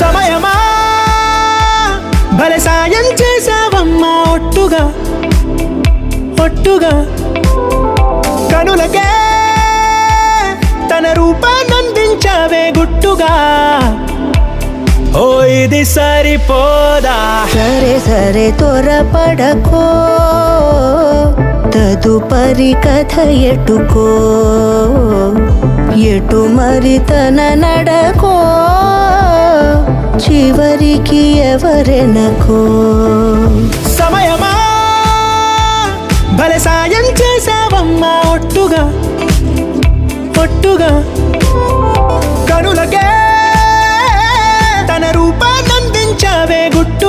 సమయమా భలే సాయం చేసావమ్మా ఒట్టుగా ఒట్టుగా కనులకే తన రూపాన్నందించావే గుట్టుగా ఓ ఇది సరిపోదా సరే సరే త్వరపడకో తదుపరి కథ ఎటుకో ఎటు మరి తన నడకో చివరికి ఎవరెనకో సమయమా భలే సాయం చేసావమ్మా ఒట్టుగా ఒట్టుగా కనులకే తన రూపాన్నందించావే గుట్టుగా